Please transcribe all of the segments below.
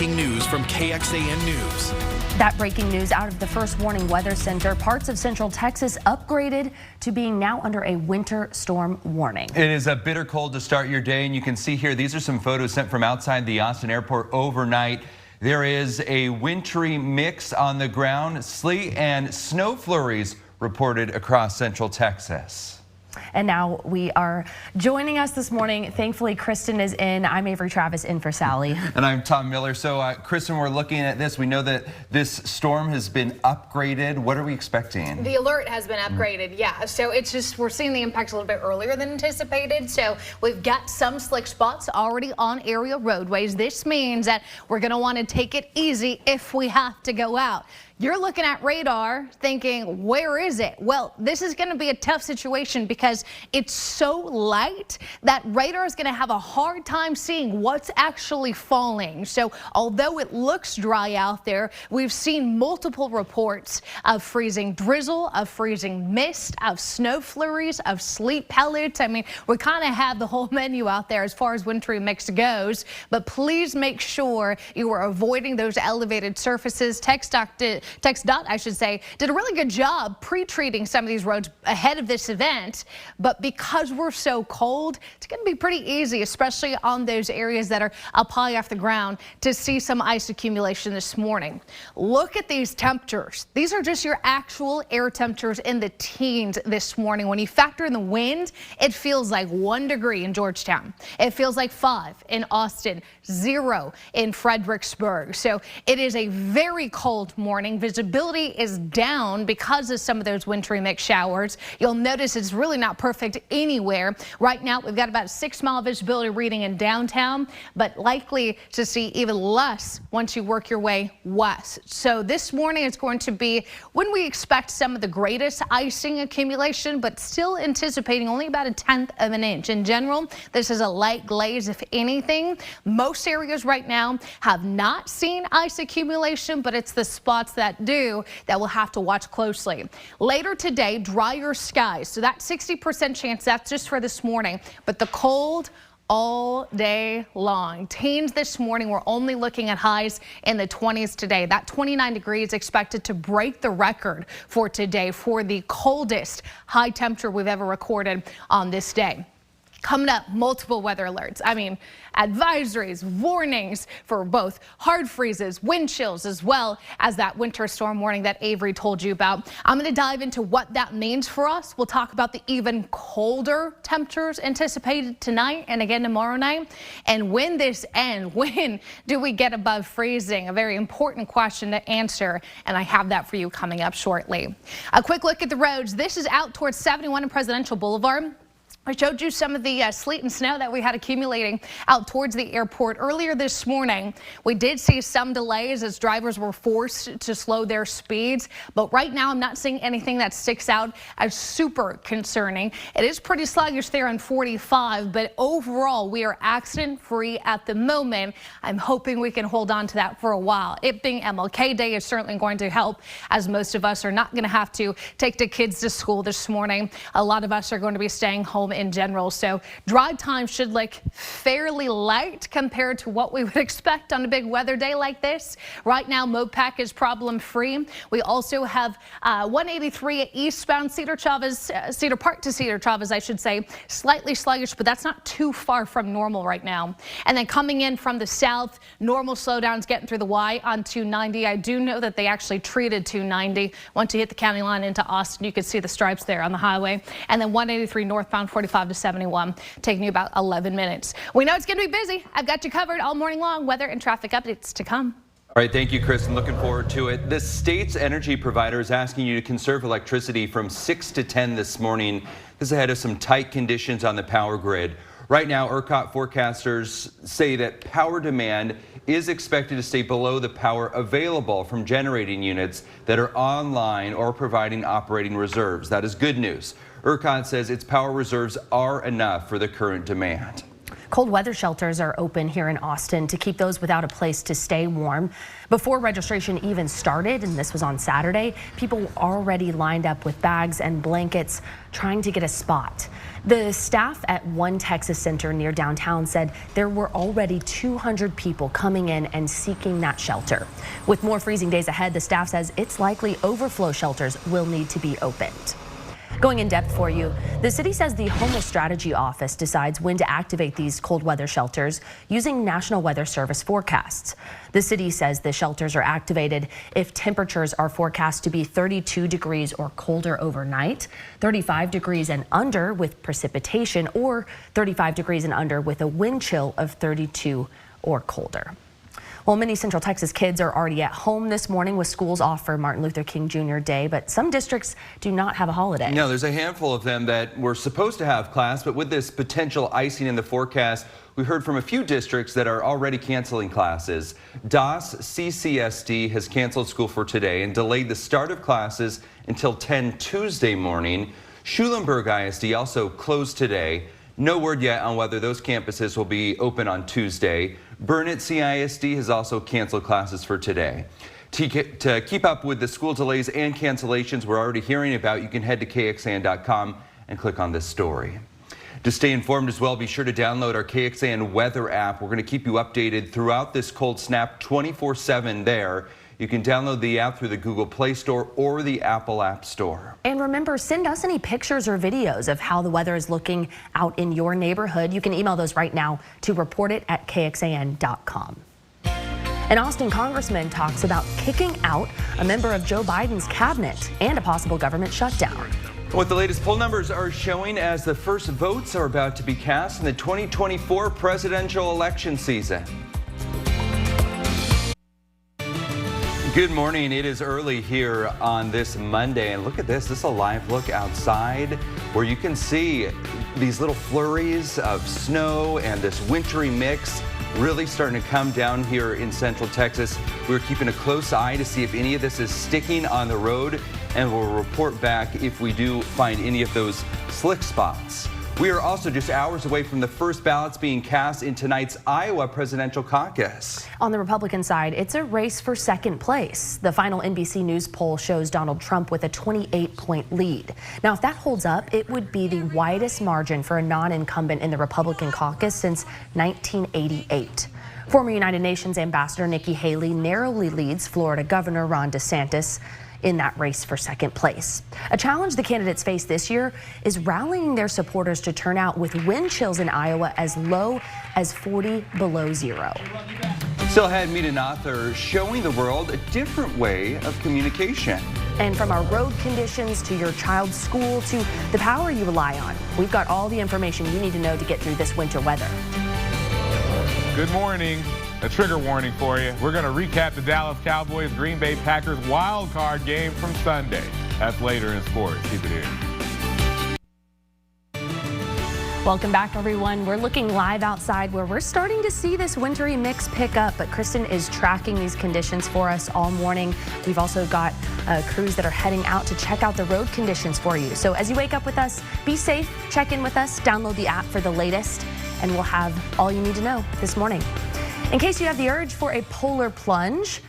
breaking news from KXAN News. That breaking news out of the First Warning Weather Center. Parts of Central Texas upgraded to being now under a winter storm warning. It is a bitter cold to start your day, and you can see here, these are some photos sent from outside the Austin airport overnight. There is a wintry mix on the ground, sleet and snow flurries reported across Central Texas. And now we are joining us this morning. Thankfully, Kristen is in. I'm Avery Travis in for Sally. And I'm Tom Miller. So, Kristen, we're looking at this. We know that this storm has been upgraded. What are we expecting? The alert has been upgraded, yeah. So it's just, we're seeing the impacts a little bit earlier than anticipated. So we've got some slick spots already on area roadways. This means that we're going to want to take it easy if we have to go out. You're looking at radar thinking, where is it? Well, this is going to be a tough situation because it's so light that radar is going to have a hard time seeing what's actually falling. So although it looks dry out there, we've seen multiple reports of freezing drizzle, of freezing mist, of snow flurries, of sleet pellets. I mean, we kind of have the whole menu out there as far as wintry mix goes, but please make sure you are avoiding those elevated surfaces. TxDOT, I should say, did a really good job pre-treating some of these roads ahead of this event. But because we're so cold, it's going to be pretty easy, especially on those areas that are up high off the ground, to see some ice accumulation this morning. Look at these temperatures. These are just your actual air temperatures in the teens this morning. When you factor in the wind, it feels like 1 degree in Georgetown. It feels like 5 in Austin, 0 in Fredericksburg. So it is a very cold morning. Visibility is down because of some of those wintry mix showers. You'll notice it's really not perfect anywhere. Right now, we've got about a 6-mile visibility reading in downtown, but likely to see even less once you work your way west. So this morning is going to be when we expect some of the greatest icing accumulation, but still anticipating only about 1/10 of an inch. In general, this is a light glaze, if anything. Most areas right now have not seen ice accumulation, but it's the spots that do that we'll have to watch closely. Later today, drier skies. So that 60% chance, that's just for this morning, but the cold all day long. Teens this morning, we're only looking at highs in the 20s today. That 29 degrees expected to break the record for today for the coldest high temperature we've ever recorded on this day. Coming up, multiple weather alerts. I mean, advisories, warnings for both hard freezes, wind chills, as well as that winter storm warning that Avery told you about. I'm going to dive into what that means for us. We'll talk about the even colder temperatures anticipated tonight and again tomorrow night. And when this ends, when do we get above freezing? A very important question to answer, and I have that for you coming up shortly. A quick look at the roads. This is out towards 71 and Presidential Boulevard. I showed you some of the sleet and snow that we had accumulating out towards the airport earlier this morning. We did see some delays as drivers were forced to slow their speeds. But right now, I'm not seeing anything that sticks out as super concerning. It is pretty sluggish there on 45, but overall, we are accident free at the moment. I'm hoping we can hold on to that for a while. It being MLK Day is certainly going to help, as most of us are not going to have to take the kids to school this morning. A lot of us are going to be staying home in general, so drive time should look fairly light compared to what we would expect on a big weather day like this. Right now, MoPac is problem free. We also have 183 eastbound Cedar Park to Cedar Chavez, I should say, slightly sluggish, but that's not too far from normal right now. And then coming in from the south, normal slowdowns getting through the Y on 290. I do know that they actually treated 290. Once you hit the county line into Austin, you could see the stripes there on the highway. And then 183 northbound 45 to 71, taking you about 11 minutes. We know it's going to be busy. I've got you covered all morning long. Weather and traffic updates to come. All right, thank you, Kristen. Looking forward to it. The state's energy provider is asking you to conserve electricity from 6 to 10 this morning. This is ahead of some tight conditions on the power grid. Right now, ERCOT forecasters say that power demand is expected to stay below the power available from generating units that are online or providing operating reserves. That is good news. ERCOT says its power reserves are enough for the current demand. Cold weather shelters are open here in Austin to keep those without a place to stay warm. Before registration even started, and this was on Saturday, people were already lined up with bags and blankets trying to get a spot. The staff at one Texas center near downtown said there were already 200 people coming in and seeking that shelter. With more freezing days ahead, the staff says it's likely overflow shelters will need to be opened. Going in depth for you, the city says the Homeless Strategy Office decides when to activate these cold weather shelters using National Weather Service forecasts. The city says the shelters are activated if temperatures are forecast to be 32 degrees or colder overnight, 35 degrees and under with precipitation, or 35 degrees and under with a wind chill of 32 or colder. Well, many Central Texas kids are already at home this morning with schools off for Martin Luther King Jr. Day, but some districts do not have a holiday. No, there's a handful of them that were supposed to have class, but with this potential icing in the forecast, we heard from a few districts that are already canceling classes. DAS CCSD has canceled school for today and delayed the start of classes until 10 Tuesday morning. Schulenburg ISD also closed today. No word yet on whether those campuses will be open on Tuesday. Burnett CISD has also canceled classes for today. To keep up with the school delays and cancellations we're already hearing about, you can head to KXAN.com and click on this story. To stay informed as well, be sure to download our KXAN weather app. We're going to keep you updated throughout this cold snap 24/7 there. You can download the app through the Google Play Store or the Apple App Store. And remember, send us any pictures or videos of how the weather is looking out in your neighborhood. You can email those right now to reportit@kxan.com. An Austin congressman talks about kicking out a member of Joe Biden's cabinet and a possible government shutdown. What the latest poll numbers are showing as the first votes are about to be cast in the 2024 presidential election season. Good morning. It is early here on this Monday, and look at this. This is a live look outside where you can see these little flurries of snow and this wintry mix really starting to come down here in Central Texas. We're keeping a close eye to see if any of this is sticking on the road, and we'll report back if we do find any of those slick spots. We are also just hours away from the first ballots being cast in tonight's Iowa presidential caucus. On the Republican side, it's a race for second place. The final NBC News poll shows Donald Trump with a 28-point lead. Now, if that holds up, it would be the widest margin for a non-incumbent in the Republican caucus since 1988. Former United Nations Ambassador Nikki Haley narrowly leads Florida Governor Ron DeSantis in that race for second place. A challenge the candidates face this year is rallying their supporters to turn out with wind chills in Iowa as low as 40 below zero. Still ahead, meet an author showing the world a different way of communication. And from our road conditions to your child's school to the power you rely on, we've got all the information you need to know to get through this winter weather. Good morning. A trigger warning for you. We're going to recap the Dallas Cowboys Green Bay Packers wild card game from Sunday. That's later in sports. Keep it here. Welcome back, everyone. We're looking live outside where we're starting to see this wintry mix pick up, but Kristen is tracking these conditions for us all morning. We've also got crews that are heading out to check out the road conditions for you. So as you wake up with us, be safe, check in with us, download the app for the latest, and we'll have all you need to know this morning. In case you have the urge for a polar plunge,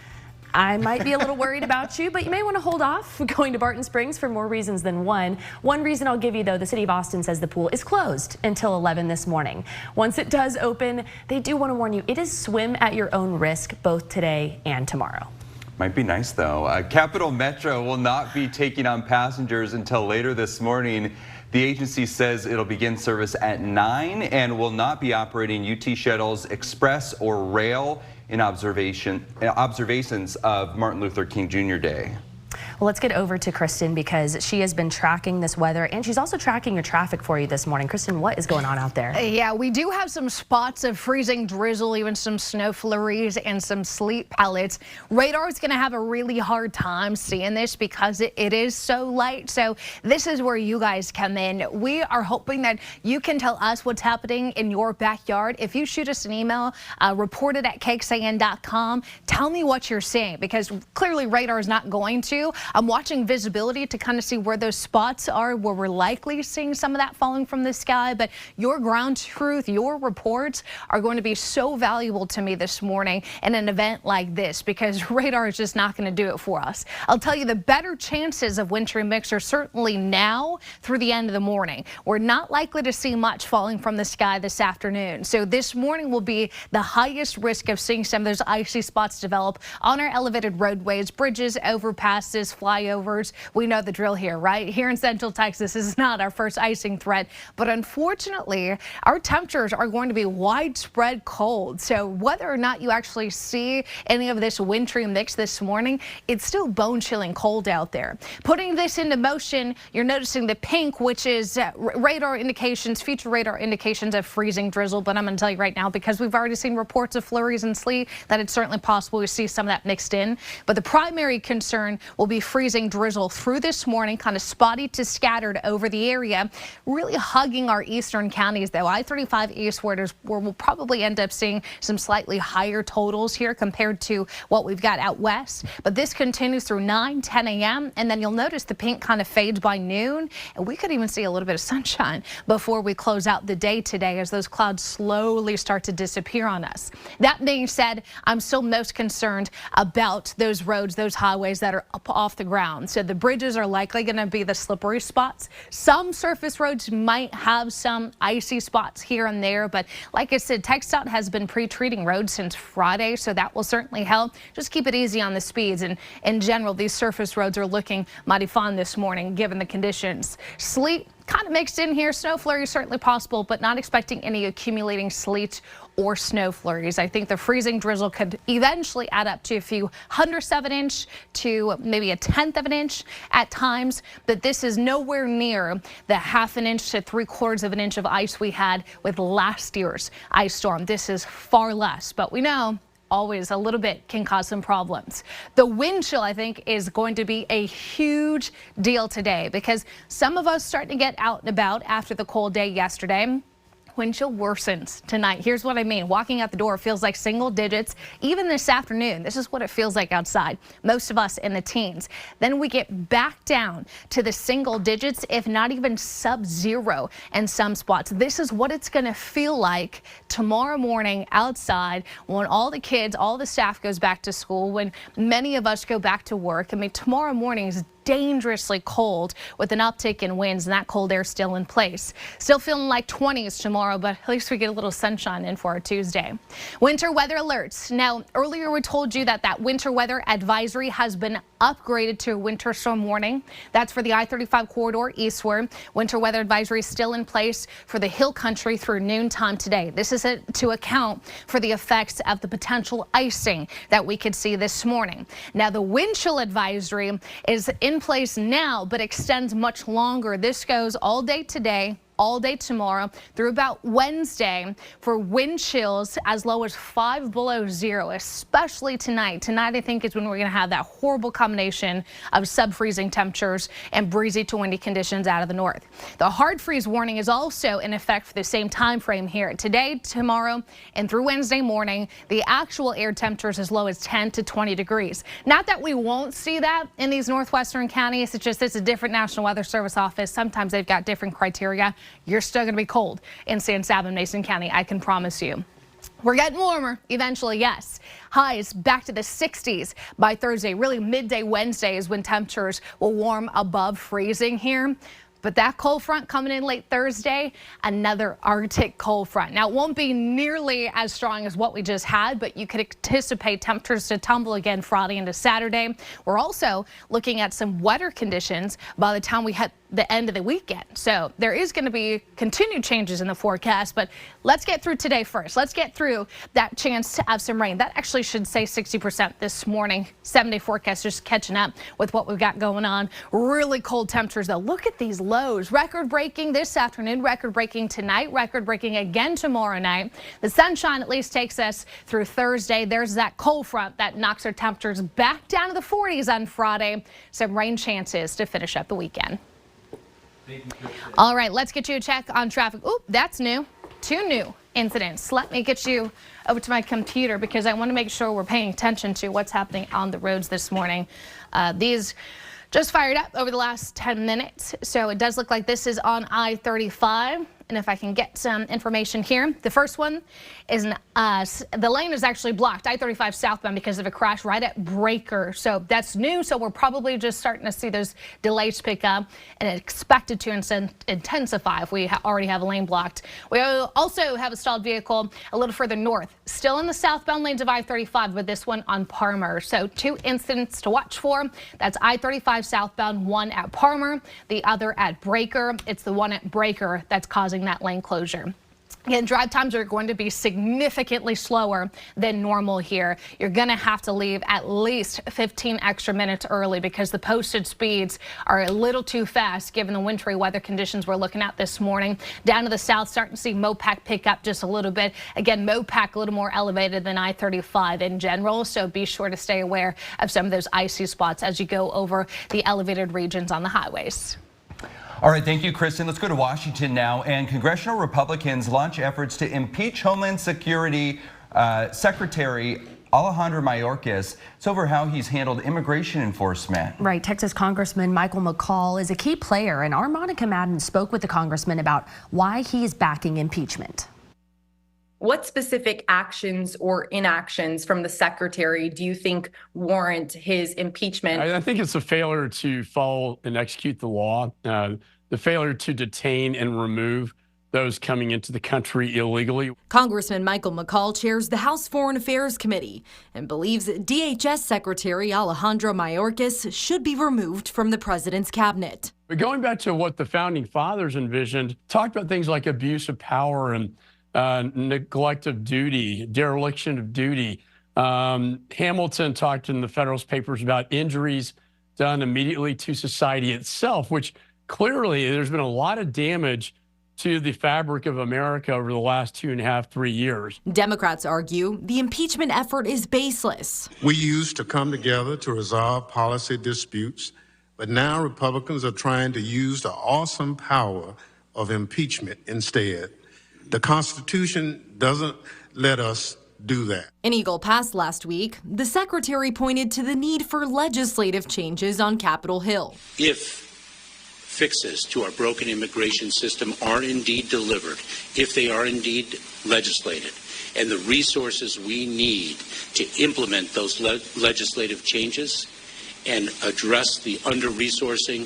I might be a little worried about you, but you may want to hold off going to Barton Springs for more reasons than one. One reason I'll give you, though, the city of Austin says the pool is closed until 11 this morning. Once it does open, they do want to warn you, it is swim at your own risk both today and tomorrow. Might be nice, though. Capital Metro will not be taking on passengers until later this morning. The agency says it'll begin service at 9 and will not be operating UT shuttles, express or rail in observations of Martin Luther King Jr. Day. Well, let's get over to Kristen because she has been tracking this weather and she's also tracking your traffic for you this morning. Kristen, what is going on out there? Yeah, we do have some spots of freezing drizzle, even some snow flurries and some sleet pellets. Radar is going to have a really hard time seeing this because it is so light. So this is where you guys come in. We are hoping that you can tell us what's happening in your backyard. If you shoot us an email, reportit@kxan.com, tell me what you're seeing because clearly radar is not going to. I'm watching visibility to kind of see where those spots are where we're likely seeing some of that falling from the sky. But your ground truth, your reports are going to be so valuable to me this morning in an event like this, because radar is just not going to do it for us. I'll tell you, the better chances of wintry mix are certainly now through the end of the morning. We're not likely to see much falling from the sky this afternoon. So this morning will be the highest risk of seeing some of those icy spots develop on our elevated roadways, bridges, overpasses, flyovers. We know the drill here, right? Here in Central Texas, this is not our first icing threat, but unfortunately, our temperatures are going to be widespread cold. So whether or not you actually see any of this wintry mix this morning, it's still bone-chilling cold out there. Putting this into motion, you're noticing the pink, which is radar indications, future radar indications of freezing drizzle. But I'm going to tell you right now, because we've already seen reports of flurries and sleet, that it's certainly possible we see some of that mixed in. But the primary concern will be freezing drizzle through this morning, kind of spotty to scattered over the area, really hugging our eastern counties, though. I-35 eastward is where we'll probably end up seeing some slightly higher totals here compared to what we've got out west. But this continues through 9, 10 a.m. and then you'll notice the pink kind of fades by noon, and we could even see a little bit of sunshine before we close out the day today as those clouds slowly start to disappear on us. That being said, I'm still most concerned about those roads, those highways that are up off the ground. So the bridges are likely going to be the slippery spots. Some surface roads might have some icy spots here and there, but like I said, TxDOT has been pre-treating roads since Friday, so that will certainly help. Just keep it easy on the speeds, and in general, these surface roads are looking mighty fine this morning given the conditions. Sleet kind of mixed in here. Snow flurries certainly possible, but not expecting any accumulating sleet or snow flurries. I think the freezing drizzle could eventually add up to a few hundredths of an inch to maybe a tenth of an inch at times, but this is nowhere near the half an inch to 3/4 of an inch of ice we had with last year's ice storm. This is far less, but we know always a little bit can cause some problems. The wind chill, I think, is going to be a huge deal today, because some of us starting to get out and about after the cold day yesterday. Wind chill worsens tonight. Here's what I mean. Walking out the door feels like single digits. Even this afternoon, this is what it feels like outside. Most of us in the teens. Then we get back down to the single digits, if not even sub-zero in some spots. This is what it's going to feel like tomorrow morning outside when all the kids, all the staff goes back to school, when many of us go back to work. I mean, tomorrow morning is dangerously cold with an uptick in winds, and that cold air still in place. Still feeling like 20s tomorrow, but at least we get a little sunshine in for our Tuesday. Winter weather alerts. Now, earlier we told you that winter weather advisory has been upgraded to a winter storm warning. That's for the I-35 corridor eastward. Winter weather advisory is still in place for the hill country through noontime today. This is to account for the effects of the potential icing that we could see this morning. Now, the wind chill advisory is in place now, but extends much longer. This goes all day today, all day tomorrow through about Wednesday for wind chills as low as 5 below zero, especially tonight. Tonight, I think, is when we're going to have that horrible combination of sub-freezing temperatures and breezy to windy conditions out of the north. The hard freeze warning is also in effect for the same time frame here. Today, tomorrow, and through Wednesday morning, the actual air temperatures as low as 10 to 20 degrees. Not that we won't see that in these northwestern counties. It's just it's a different National Weather Service office. Sometimes they've got different criteria. You're still going to be cold in San Saba, Mason County, I can promise you. We're getting warmer eventually, yes. Highs back to the 60s by Thursday. Really midday Wednesday is when temperatures will warm above freezing here. But that cold front coming in late Thursday, another Arctic cold front. Now, it won't be nearly as strong as what we just had, but you could anticipate temperatures to tumble again Friday into Saturday. We're also looking at some wetter conditions by the time we hit the end of the weekend. So there is going to be continued changes in the forecast, but let's get through today first. Let's get through that chance to have some rain. That actually should say 60% this morning. 7-day forecast just catching up with what we've got going on. Really cold temperatures, though. Look at these lows. Record breaking this afternoon, record breaking tonight, record breaking again tomorrow night. The sunshine at least takes us through Thursday. There's that cold front that knocks our temperatures back down to the 40s on Friday. Some rain chances to finish up the weekend. All right, let's get you a check on traffic. Oop, that's new. 2 new incidents. Let me get you over to my computer because I want to make sure we're paying attention to what's happening on the roads this morning. These Just fired up over the last 10 minutes. So it does look like this is on I-35. And if I can get some information here, the first one is the lane is actually blocked, I-35 southbound, because of a crash right at Breaker. So that's new. So we're probably just starting to see those delays pick up and expected to intensify if we already have a lane blocked. We also have a stalled vehicle a little further north, still in the southbound lanes of I-35, but this one on Palmer. So 2 incidents to watch for. That's I-35 southbound, one at Palmer, the other at Breaker. It's the one at Breaker that's causing that lane closure. Again, drive times are going to be significantly slower than normal here. You're going to have to leave at least 15 extra minutes early because the posted speeds are a little too fast given the wintry weather conditions we're looking at this morning. Down to the south, starting to see MoPac pick up just a little bit. Again, MoPac a little more elevated than I-35 in general, so be sure to stay aware of some of those icy spots as you go over the elevated regions on the highways. All right, thank you, Kristen. Let's go to Washington now. And congressional Republicans launch efforts to impeach Homeland Security Secretary Alejandro Mayorkas. It's over how he's handled immigration enforcement. Right. Texas Congressman Michael McCall is a key player, and our Monica Madden spoke with the congressman about why he is backing impeachment. What specific actions or inactions from the secretary do you think warrant his impeachment? I think it's a failure to follow and execute the law, the failure to detain and remove those coming into the country illegally. Congressman Michael McCall chairs the House Foreign Affairs Committee and believes DHS Secretary Alejandro Mayorkas should be removed from the president's cabinet. But going back to what the founding fathers envisioned, talked about things like abuse of power and neglect of duty, dereliction of duty. Hamilton talked in the Federalist Papers about injuries done immediately to society itself, which clearly there's been a lot of damage to the fabric of America over the last 2.5, 3 years. Democrats argue the impeachment effort is baseless. We used to come together to resolve policy disputes, but now Republicans are trying to use the awesome power of impeachment instead. The Constitution doesn't let us do that. In Eagle Pass last week, the secretary pointed to the need for legislative changes on Capitol Hill. If fixes to our broken immigration system are indeed delivered, if they are indeed legislated, and the resources we need to implement those legislative changes and address the under-resourcing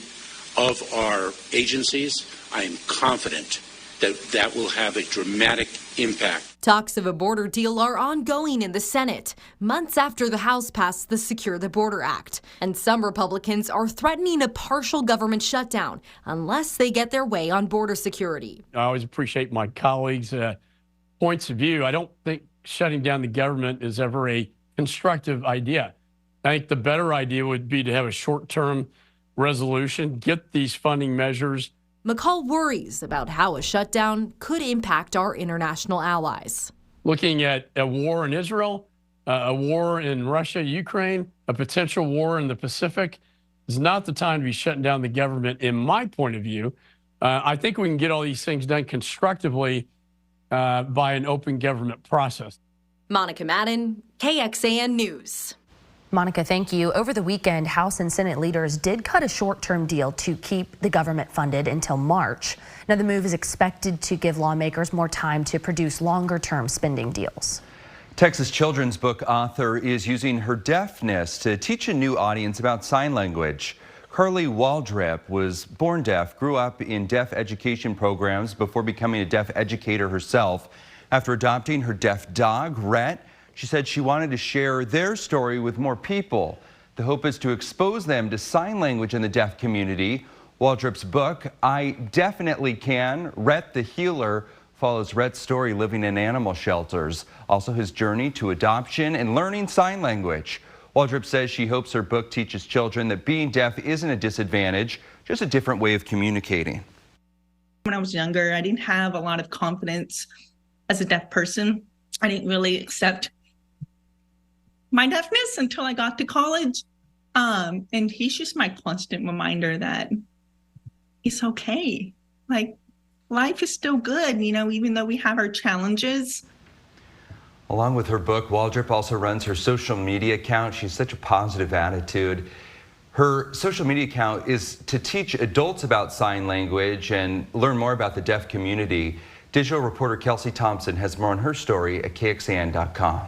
of our agencies, I am confident that will have a dramatic impact. Talks of a border deal are ongoing in the Senate, months after the House passed the Secure the Border Act. And some Republicans are threatening a partial government shutdown unless they get their way on border security. I always appreciate my colleagues' points of view. I don't think shutting down the government is ever a constructive idea. I think the better idea would be to have a short-term resolution, get these funding measures. McCall worries about how a shutdown could impact our international allies. Looking at a war in Israel, a war in Russia, Ukraine, a potential war in the Pacific is not the time to be shutting down the government, in my point of view. I think we can get all these things done constructively by an open government process. Monica Madden, KXAN News. Monica, thank you. Over the weekend, House and Senate leaders did cut a short-term deal to keep the government funded until March. Now, the move is expected to give lawmakers more time to produce longer-term spending deals. Texas children's book author is using her deafness to teach a new audience about sign language. Carly Waldrep was born deaf, grew up in deaf education programs before becoming a deaf educator herself. After adopting her deaf dog, Rhett, she said she wanted to share their story with more people. The hope is to expose them to sign language in the deaf community. Waldrop's book, I Definitely Can, Rhett the Healer, follows Rhett's story living in animal shelters, also his journey to adoption and learning sign language. Waldrop says she hopes her book teaches children that being deaf isn't a disadvantage, just a different way of communicating. When I was younger, I didn't have a lot of confidence as a deaf person. I didn't really accept my deafness until I got to college. And he's just my constant reminder that it's okay. Like, life is still good, you know, even though we have our challenges. Along with her book, Waldrop also runs her social media account. She's such a positive attitude. Her social media account is to teach adults about sign language and learn more about the deaf community. Digital reporter Kelsey Thompson has more on her story at KXAN.com.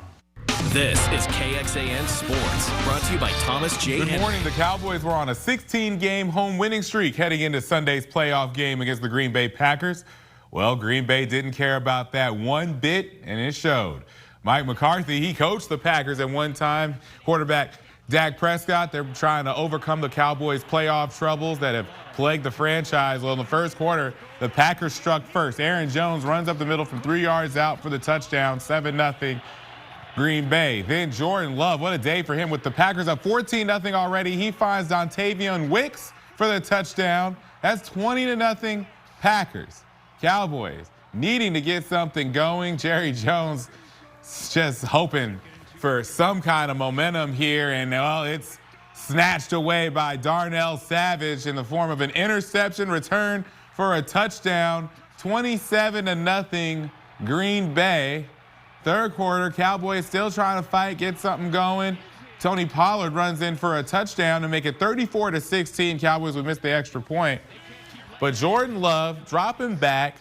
This is KXAN Sports, brought to you by Thomas J. Good morning. The Cowboys were on a 16-game home winning streak heading into Sunday's playoff game against the Green Bay Packers. Well, Green Bay didn't care about that one bit, and it showed. Mike McCarthy, he coached the Packers at one time. Quarterback Dak Prescott, they're trying to overcome the Cowboys' playoff troubles that have plagued the franchise. Well, in the first quarter, the Packers struck first. Aaron Jones runs up the middle from 3 yards out for the touchdown, 7-0 Green Bay. Then Jordan Love, what a day for him with the Packers up 14-0 already. He finds Dontavian Wicks for the touchdown. That's 20-0 Packers. Cowboys needing to get something going. Jerry Jones just hoping for some kind of momentum here, and well, it's snatched away by Darnell Savage in the form of an interception return for a touchdown. 27-0 Green Bay. Third quarter, Cowboys still trying to fight, get something going. Tony Pollard runs in for a touchdown to make it 34-16. Cowboys would miss the extra point. But Jordan Love dropping back,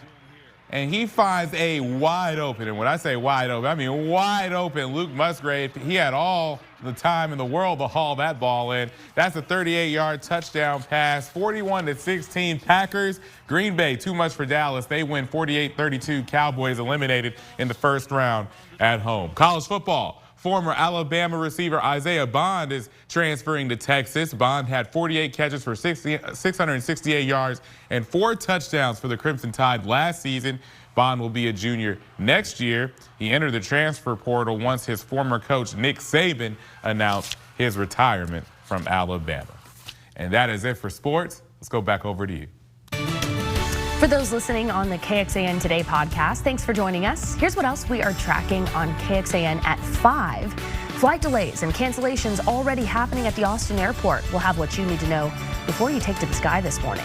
and he finds a wide open, and when I say wide open, I mean wide open Luke Musgrave. He had all the time in the world to haul that ball in. That's a 38-yard touchdown pass, 41-16 Packers. Green Bay, too much for Dallas. They win 48-32. Cowboys eliminated in the first round at home. College football. Former Alabama receiver Isaiah Bond is transferring to Texas. Bond had 48 catches for 668 yards and 4 touchdowns for the Crimson Tide last season. Bond will be a junior next year. He entered the transfer portal once his former coach Nick Saban announced his retirement from Alabama. And that is it for sports. Let's go back over to you. For those listening on the KXAN Today podcast, thanks for joining us. Here's what else we are tracking on KXAN at 5. Flight delays and cancellations already happening at the Austin airport. We'll have what you need to know before you take to the sky this morning.